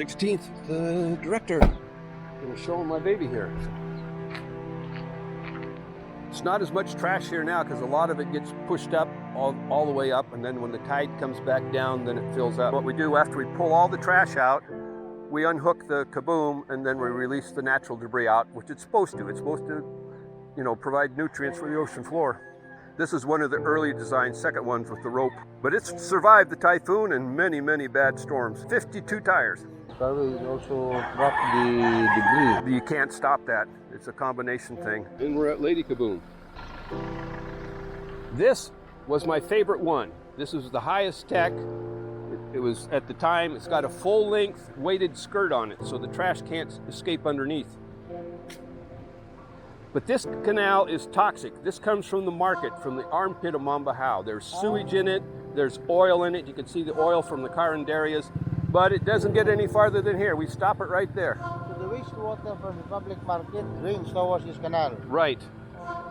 16th, the director. I'm going to show him my baby here. It's not as much trash here now because a lot of it gets pushed up all the way up, and then when the tide comes back down, then it fills up. What we do after we pull all the trash out, we unhook the kaboom and then we release the natural debris out, which it's supposed to. It's supposed to, you know, provide nutrients for the ocean floor. This is one of the early designed second ones with the rope, but it's survived the typhoon and many, many bad storms. 52 tires. Probably also drop the debris. You can't stop that. It's a combination thing. And we're at Lady Kaboom. This was my favorite one. This is the highest tech. It was, at the time, it's got a full-length weighted skirt on it, so the trash can't escape underneath. But this canal is toxic. This comes from the market, from the armpit of Mambahao. There's sewage in it, there's oil in it. You can see the oil from the Carinderias, but it doesn't get any farther than here. We stop it right there. So the wastewater from the public market drains towards this canal. Right.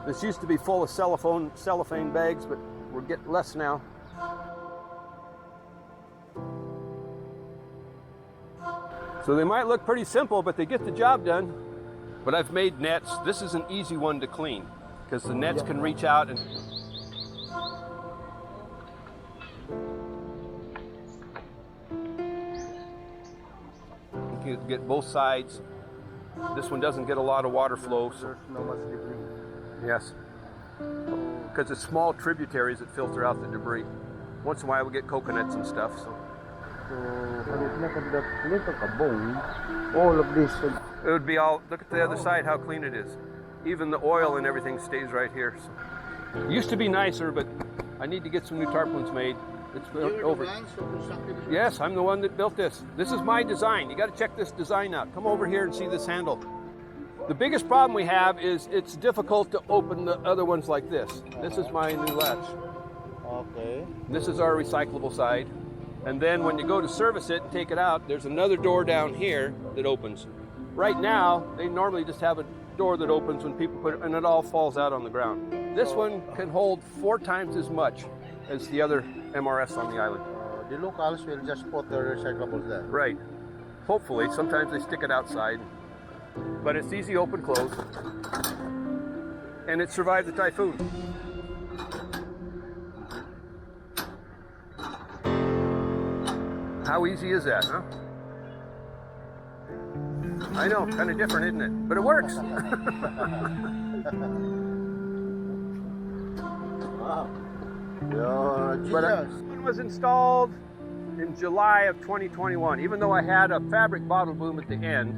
This used to be full of cellophane bags, but we're getting less now. So they might look pretty simple, but they get the job done. But I've made nets. This is an easy one to clean because the nets can reach out and you can get both sides. This one doesn't get a lot of water flow. So Not much debris. yes, because it's small tributaries that filter out the debris. Once in a while we get coconuts and stuff. So when it's not of that little kaboom, all of this should... it would be all, look at the other side how clean it is. Even the oil and everything stays right here. So, it used to be nicer, but I need to get some new tarpaulins made. It's over. Yes, I'm the one that built this. This is my design. You got to check this design out. Come over here and see this handle. The biggest problem we have is it's difficult to open the other ones like this. This is my new latch. Okay. This is our recyclable side. And then when you go to service it and take it out, there's another door down here that opens. Right now, they normally just have a door that opens when people put it, and it all falls out on the ground. This one can hold 4 times as much as the other MRS on the island. The locals will just put their recyclables there. Right. Hopefully. Sometimes they stick it outside. But it's easy open, close. And it survived the typhoon. How easy is that, huh? I know, kind of different, isn't it? But it works. Wow. But it was installed in July of 2021, even though I had a fabric bottle boom at the end.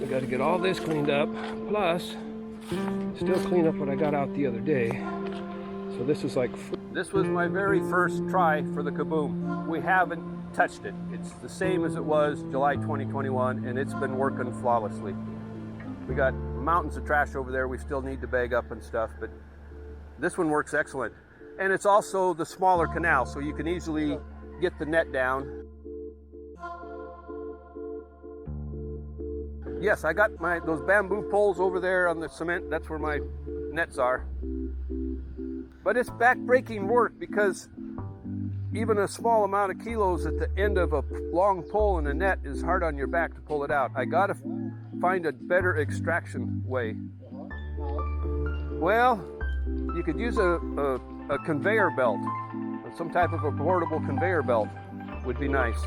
I got to get all this cleaned up, plus still clean up what I got out the other day. So this is like, this was my very first try for the Kaboom. We haven't touched it. It's the same as it was July 2021, and it's been working flawlessly. We got mountains of trash over there we still need to bag up and stuff, but this one works excellent. And it's also the smaller canal, so you can easily get the net down. Yes, I got those bamboo poles over there on the cement. That's where my nets are. But it's back-breaking work because even a small amount of kilos at the end of a long pole in a net is hard on your back to pull it out. I gotta find a better extraction way. Well, you could use a conveyor belt. Some type of a portable conveyor belt would be nice.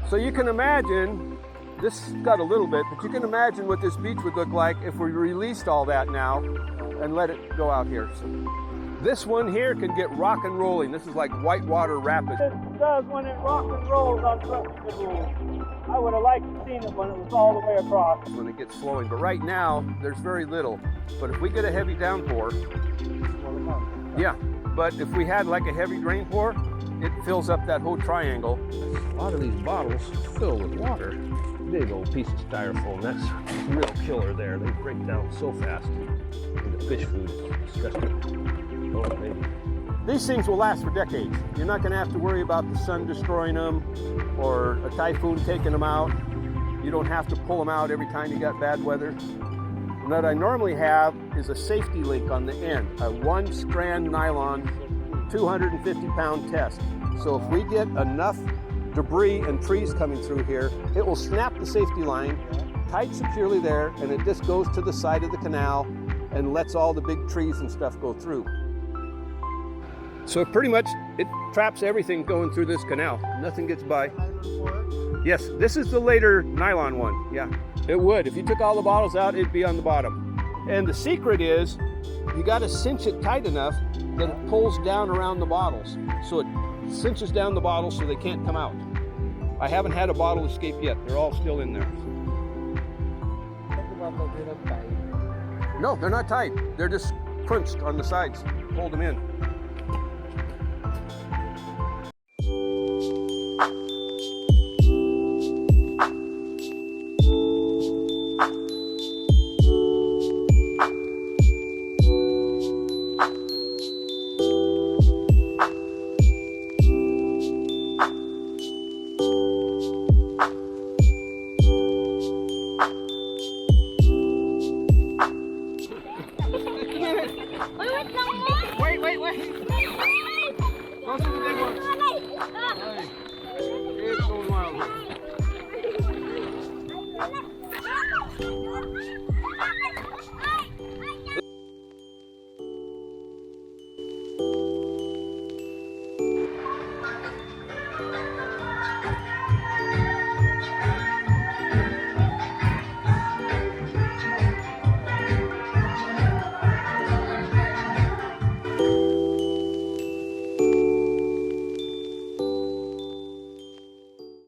So you can imagine, this got a little bit, but you can imagine what this beach would look like if we released all that now and let it go out here. So this one here can get rock and rolling. This is like whitewater rapids. It does when it rock and rolls on Redux. I would have liked to see it when it was all the way across. When it gets flowing, but right now there's very little. But if we get a heavy downpour, yeah. But if we had like a heavy rainpour, it fills up that whole triangle. A lot of these bottles fill with water. Big old piece of styrofoam. That's a real killer there. They break down so fast. And the fish food is disgusting. Oh, baby. These things will last for decades. You're not going to have to worry about the sun destroying them or a typhoon taking them out. You don't have to pull them out every time you got bad weather. And what I normally have is a safety link on the end, a 1-strand nylon 250-pound test. So if we get enough debris and trees coming through here, it will snap the safety line, tied securely there, and it just goes to the side of the canal and lets all the big trees and stuff go through. So pretty much it traps everything going through this canal. Nothing gets by. Yes, this is the later nylon one. Yeah, it would. If you took all the bottles out, it'd be on the bottom. And the secret is you got to cinch it tight enough that it pulls down around the bottles. So it cinches down the bottles so they can't come out. I haven't had a bottle escape yet. They're all still in there. No, they're not tight. They're just crunched on the sides. Hold them in. Wait. Go to the big one. Hey. It's going wild.